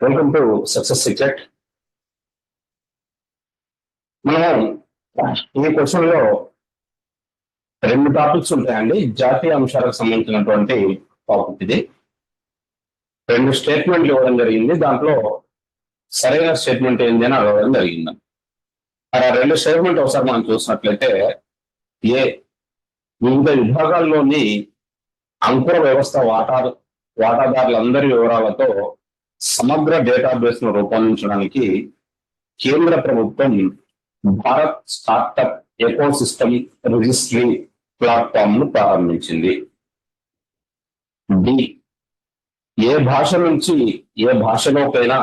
Welcome to success secret. మనం ఈ question లో రెండు టాపిక్స్ ఉంటాయండి. జాతీయ అంశాలకు సంబంధించినటువంటి టాపిక్ ఇది. రెండు స్టేట్మెంట్లు ఇవ్వడం జరిగింది. దాంట్లో సరైన స్టేట్మెంట్ ఏంది అని అడగడం జరిగింది. ఆ రెండు స్టేట్మెంట్ ఒకసారి మనం చూసినట్లయితే, వివిధ విభాగాల్లోని అంకుర వ్యవస్థ వాటాదారులందరి వివరాలతో సమగ్ర డేటాబేస్ ను రూపొందించడానికి కేంద్ర ప్రభుత్వం Bharat startup ecosystem registry platform ను ప్రారంభించింది. ఏ భాష నుంచి ఏ భాషలోకైనా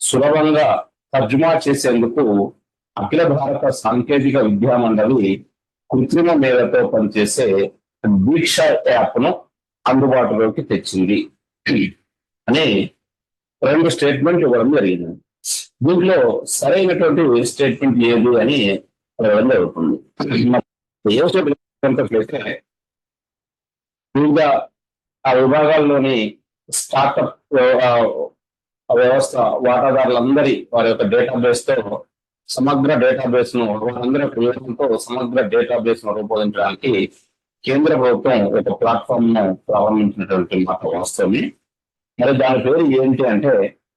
సులభంగా తర్జుమా చేసేందుకు అఖిల భారత సాంకేతిక విద్యా మండలి కృత్రిమ మేధతో పనిచేసే దీక్ష యాప్ ను అందుబాటులోకి తెచ్చింది అని రెండు స్టేట్మెంట్ ఇవ్వడం జరిగింది. దీంట్లో సరైనటువంటి స్టేట్మెంట్ ఏది అని అడగడం జరుగుతుంది. ఏ స్టేట్మెంట్ అయితే వివిధ ఆ విభాగాల్లోని స్టార్టప్ వ్యవస్థ వాటాదారులందరి వారి యొక్క డేటాబేస్ తో సమగ్ర డేటాబేస్ ను వారందరి ప్రయోజనంతో సమగ్ర డేటాబేస్ ను రూపొందించడానికి కేంద్ర ప్రభుత్వం ఒక ప్లాట్ఫామ్ ను ప్రారంభించినటువంటి మాట వాస్తవమే. మరి దాని పేరు ఏంటి అంటే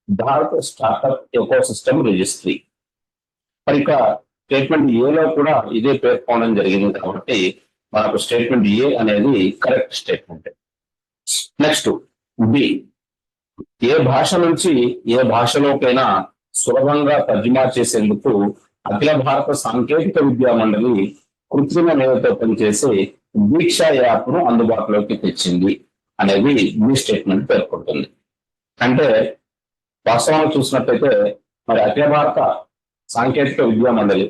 భారత్ స్టార్టప్ ఎకోసిస్టమ్ రిజిస్ట్రీ. మరి ఇక స్టేట్మెంట్ ఏలో కూడా ఇదే పేర్కొనడం జరిగింది కాబట్టి మనకు స్టేట్మెంట్ ఏ అనేది కరెక్ట్ స్టేట్మెంట్. నెక్స్ట్ బి, ఏ భాష నుంచి ఏ భాషలోకైనా సులభంగా తర్జుమా చేసేందుకు అఖిల భారత సాంకేతిక విద్యా మండలి కృత్రిమ మేధతో పనిచేసే దీక్ష యాప్ ను అందుబాటులోకి తెచ్చింది అనేది బి స్టేట్మెంట్ పేర్కొంటుంది. అంటే వాస్తవాన్ని చూసినట్లయితే మరి అఖిల భారత సాంకేతిక విద్యా మండలి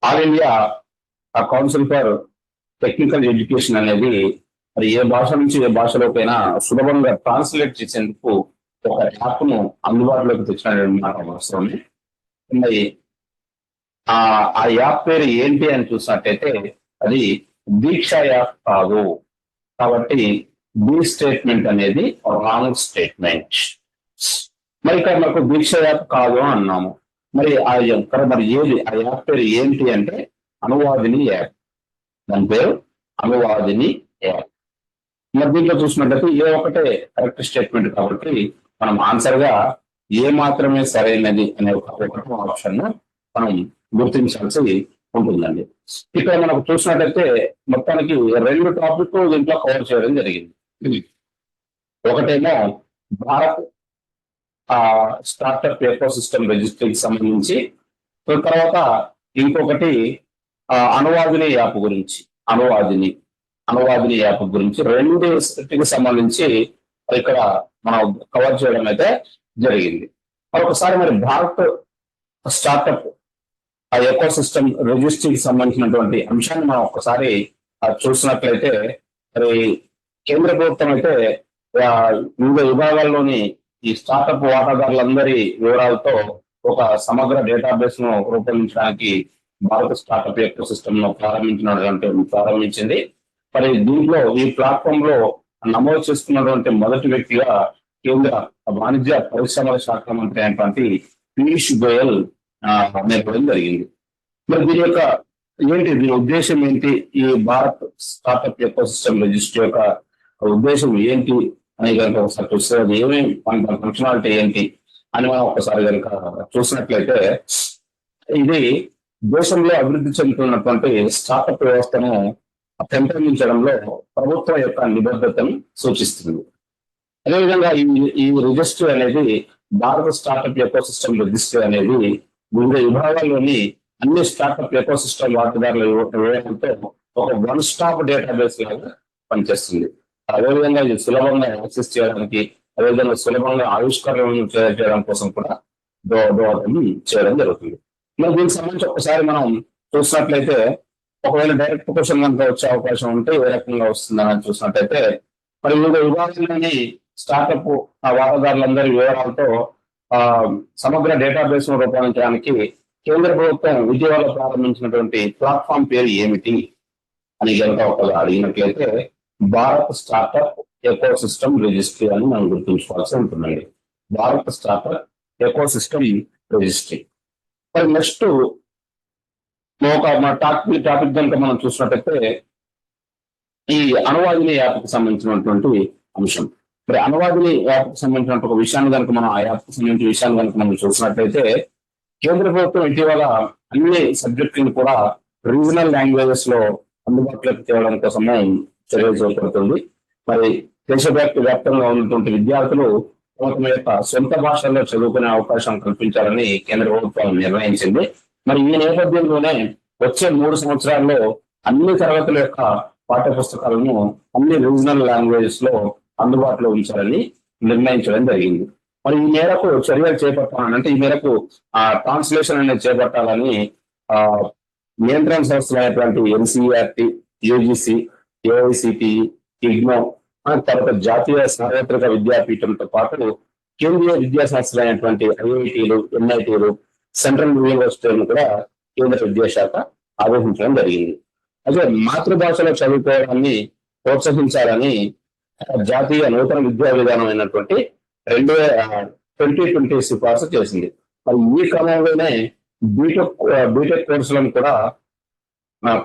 all India council for technical education అనేది మరి ఏ భాష నుంచి ఏ భాషలోకైనా సులభంగా ట్రాన్స్లేట్ చేసేందుకు ఒక యాప్ ను అందుబాటులోకి తెచ్చిన అవసరమే. మరి ఆ యాప్ పేరు ఏంటి అని చూసినట్టయితే అది దీక్ష యాప్ కాదు. కాబట్టి బి స్టేట్మెంట్ అనేది రాంగ్ స్టేట్మెంట్. మరి ఇక్కడ మనకు దీక్ష యాప్ కాదు అన్నాము. మరి ఏది ఆ యాప్ పేరు ఏంటి అంటే అనువాదిని యాప్. దాని పేరు అనువాదిని యాప్. మరి దీంట్లో చూసినట్లయితే ఏ ఒకటే కరెక్ట్ స్టేట్మెంట్ కాబట్టి మనం ఆన్సర్ గా ఏ మాత్రమే సరైనది అనే ఒకటో ఆప్షన్ ను మనం గుర్తించాల్సి ఉంటుందండి. ఇక్కడ మనకు చూసినట్లయితే మొత్తానికి రెండు టాపిక్ దీంట్లో కవర్ చేయడం జరిగింది. ఒకటేమో భారత్ స్టార్టప్ ఎకోసిస్టమ్ రిజిస్ట్రీకి సంబంధించి, తర్వాత ఇంకొకటి అనువాదిని యాప్ గురించి అనువాదిని యాప్ గురించి రెండింటికి సంబంధించి ఇక్కడ మనం కవర్ చేయడం అయితే జరిగింది. మరొకసారి మరి భారత్ స్టార్టప్ ఎకోసిస్టమ్ రిజిస్ట్రీకి సంబంధించినటువంటి అంశాన్ని మనం ఒకసారి చూసినట్లయితే మరి కేంద్ర ప్రభుత్వం అయితే వివిధ విభాగాల్లోని ఈ స్టార్టప్ వాటాదారులందరి వివరాలతో ఒక సమగ్ర డేటాబేస్ ను రూపొందించడానికి భారత స్టార్టప్ ఎకోసిస్టమ్ ను ప్రారంభించింది. మరి దీంట్లో ఈ ప్లాట్ఫామ్ లో నమోదు చేసుకున్నటువంటి మొదటి వ్యక్తిగా కేంద్ర వాణిజ్య పరిశ్రమల శాఖ మంత్రి అయినటువంటి పీయూష్ గోయల్ నేర్పడం జరిగింది. మరి దీని ఉద్దేశం ఏంటి, ఈ భారత్ స్టార్టప్ ఎకోసిస్టమ్ రిజిస్ట్రీ యొక్క ఉద్దేశం ఏంటి అని కనుక ఒకసారి చూస్తే అది ఏమేమి ఫంక్షనాలిటీ ఏంటి అని మనం ఒకసారి కనుక చూసినట్లయితే, ఇది దేశంలో అభివృద్ధి చెందుతున్నటువంటి స్టార్టప్ వ్యవస్థను పెంపొందించడంలో ప్రభుత్వం యొక్క నిబద్ధతను సూచిస్తుంది. అదేవిధంగా ఈ రిజిస్ట్రీ అనేది భారత స్టార్టప్ ఎకోసిస్టమ్ రిజిస్ట్రీ అనేది వివిధ విభాగాల్లోని అన్ని స్టార్టప్ ఎకోసిస్టమ్ వాటాదారుల వివరాలతో ఒక వన్ స్టాప్ డేటాబేస్ లాగా పనిచేస్తుంది. అదేవిధంగా ఇది సులభంగా యాక్సెస్ చేయడానికి, అదేవిధంగా సులభంగా ఆవిష్కరణలను చేయడం కోసం కూడా దోహదం చేయడం జరుగుతుంది. మరి దీనికి సంబంధించి ఒకసారి మనం చూసినట్లయితే, ఒకవేళ డైరెక్ట్ క్వశ్చన్ కనుక వచ్చే అవకాశం ఉంటే ఏ రకంగా వస్తుందని చూసినట్లయితే, మరి వివిధ విభాగాల్లోని స్టార్టప్ వాటాదారులందరి వివరాలతో సమగ్ర డేటాబేస్ ను రూపొందించడానికి కేంద్ర ప్రభుత్వం ఇటీవల ప్రారంభించినటువంటి ప్లాట్ఫామ్ పేరు ఏమిటి అని కనుక ఒక అడిగినట్లయితే Bharat startup ecosystem registry అని మనం గుర్తుంచుకోవాల్సి ఉంటుందండి. Bharat startup ecosystem registry. మరి నెక్స్ట్ మన టాపిక్ కనుక మనం చూసినట్టయితే ఈ అనువాదిని యాప్కి సంబంధించినటువంటి అంశం. మరి అనువాదిని యాప్కి సంబంధించిన ఒక విషయాన్ని కనుక మనం ఆ యాప్కి సంబంధించిన విషయాన్ని కనుక మనం చూసినట్లయితే కేంద్ర ప్రభుత్వం ఇటీవల అన్ని సబ్జెక్టులను కూడా రీజనల్ లాంగ్వేజెస్ లో అందుబాటులోకి తేవడం కోసమే చర్యలు చేపడుతుంది. మరి దేశవ్యాప్తంగా ఉన్నటువంటి విద్యార్థులు తమ యొక్క సొంత భాషల్లో చదువుకునే అవకాశం కల్పించాలని కేంద్ర ప్రభుత్వం నిర్ణయించింది. మరి ఈ నేపథ్యంలోనే వచ్చే 3 సంవత్సరాల్లో అన్ని తరగతుల యొక్క పాఠ్య పుస్తకాలను అన్ని రీజనల్ లాంగ్వేజెస్ లో అందుబాటులో ఉంచాలని నిర్ణయించడం జరిగింది. మరి ఈ మేరకు చర్యలు చేపట్టాలంటే ఈ మేరకు ట్రాన్స్లేషన్ అనేది చేపట్టాలని నియంత్రణ సంస్థలు అయినటువంటి ఎన్సీఈఆర్టీ, యూజీసీ, ఏఐసిటిఈ, ఇగ్నో, తర్వాత జాతీయ సార్వత్రిక విద్యాపీఠంతో పాటు కేంద్రీయ విద్యా సంస్థలు అయినటువంటి ఐఐటీలు, ఎన్ఐటీలు, సెంట్రల్ యూనివర్సిటీలను కూడా కేంద్ర విద్యాశాఖ ఆదేశించడం జరిగింది. అయితే మాతృభాషలో చదువుకోవడాన్ని ప్రోత్సహించాలని జాతీయ నూతన విద్యా విధానం అయినటువంటి 2020 సిఫార్సు చేసింది. మరి ఈ క్రమంలోనే బీటెక్ కోర్సులను కూడా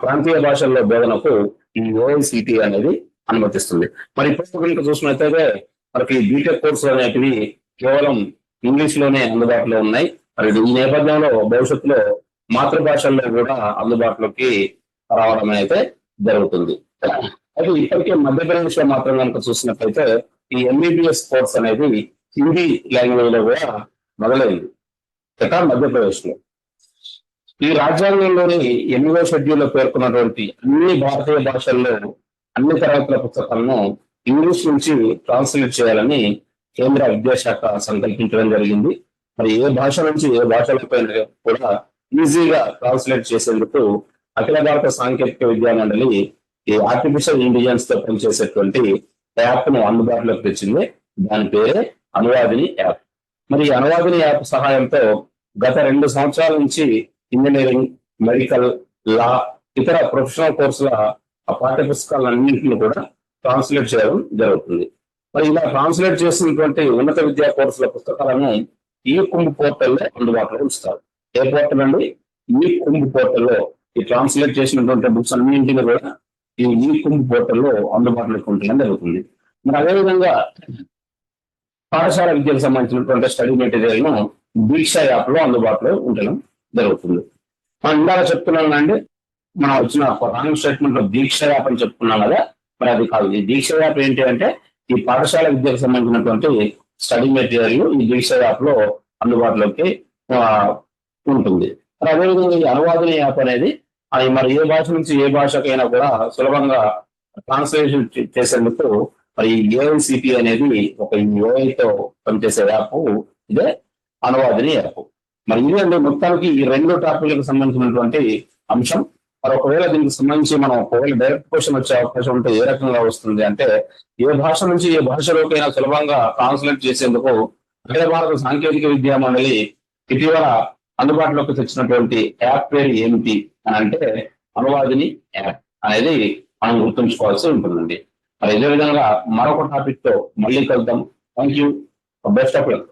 ప్రాంతీయ భాషల్లో బోధనకు ఈ ఏఐసిటి అనేది అనుమతిస్తుంది. మరి ఇప్పుడు కనుక చూసినట్లయితే మనకి బీటెక్ కోర్సులు అనేటివి కేవలం ఇంగ్లీష్ లోనే అందుబాటులో ఉన్నాయి. మరి ఈ నేపథ్యంలో భవిష్యత్తులో మాతృభాషల్లో కూడా అందుబాటులోకి రావడం అయితే జరుగుతుంది. అయితే ఇప్పటికే మధ్యప్రదేశ్ లో మాత్రం కనుక చూసినట్లయితే ఈ ఎంబీబీఎస్ కోర్స్ అనేది హిందీ లాంగ్వేజ్ లో కూడా మొదలైంది మధ్యప్రదేశ్ లో. ఈ రాజ్యాంగంలోని 8వ షెడ్యూల్లో పేర్కొన్నటువంటి అన్ని భారతీయ భాషల్లో అన్ని తరగతుల పుస్తకాలను ఇంగ్లీష్ నుంచి ట్రాన్స్లేట్ చేయాలని కేంద్ర విద్యాశాఖ సంకల్పించడం జరిగింది. మరి ఏ భాష నుంచి ఏ భాషలపై కూడా ఈజీగా ట్రాన్స్లేట్ చేసేందుకు అఖిల భారత సాంకేతిక విద్యా మండలి ఈ ఆర్టిఫిషియల్ ఇంటెలిజెన్స్ తో పనిచేసేటువంటి యాప్ ను అందుబాటులోకి తెచ్చింది. దాని పేరే అనువాదిని యాప్. మరి ఈ అనువాదిని యాప్ సహాయంతో గత 2 సంవత్సరాల నుంచి ఇంజనీరింగ్, మెడికల్, లా, ఇతర ప్రొఫెషనల్ కోర్సుల పాఠ్య పుస్తకాలన్నింటినీ కూడా ట్రాన్స్లేట్ చేయడం జరుగుతుంది. మరి ఇలా ట్రాన్స్లేట్ చేసినటువంటి ఉన్నత విద్యా కోర్సుల పుస్తకాలను ఈ కుంభ్ పోర్టల్లో అందుబాటులో ఉంచుతారు. ఏ పోర్టల్ అండి? ఈ కుంభ్ పోర్టల్లో ఈ ట్రాన్స్లేట్ చేసినటువంటి బుక్స్ అన్నింటినీ కూడా ఈ కుంభ్ పోర్టల్లో అందుబాటులోకి ఉండడం జరుగుతుంది. మరి అదేవిధంగా పాఠశాల విద్యకు సంబంధించినటువంటి స్టడీ మెటీరియల్ ను దీక్ష యాప్ లో అందుబాటులో ఉండడం జరుగుతుంది. మనం ఇందాక చెప్తున్నాం అండి, మనం వచ్చిన రాంగ్ స్టేట్మెంట్ లో దీక్ష యాప్ అని చెప్పుకున్నాం కదా, మరి అది కాదు. ఈ దీక్ష యాప్ ఏంటి అంటే ఈ పాఠశాల విద్యకు సంబంధించినటువంటి స్టడీ మెటీరియల్ ఈ దీక్ష యాప్ లో అందుబాటులోకి ఉంటుంది. మరి అదేవిధంగా ఈ అనువాదిని యాప్ అనేది మరి ఏ భాష నుంచి ఏ భాషకైనా కూడా సులభంగా ట్రాన్స్లేషన్ చేసేందుకు మరి ఏఐసిటి అనేది ఒక యూఐతో పనిచేసే యాప్, ఇదే అనువాదిని యాప్. మరి ఇది అంటే మొత్తానికి ఈ 2 టాపిక్లకు సంబంధించినటువంటి అంశం. మరి ఒకవేళ దీనికి సంబంధించి మనం ఒకవేళ డైరెక్ట్ క్వశ్చన్ వచ్చే అవకాశం ఉంటే ఏ రకంగా వస్తుంది అంటే ఏ భాష నుంచి ఏ భాషలోకైనా సులభంగా ట్రాన్స్లేట్ చేసేందుకు అఖిల భారత సాంకేతిక విద్యా మండలి ఇటీవల అందుబాటులోకి తెచ్చినటువంటి యాప్ పేరు ఏమిటి అని అంటే అనువాదిని యాప్ అనేది మనం గుర్తుంచుకోవాల్సి ఉంటుందండి. మరి ఇదే విధంగా మరొక టాపిక్ తో మళ్ళీ కలుద్దాం. Thank you. Best of luck.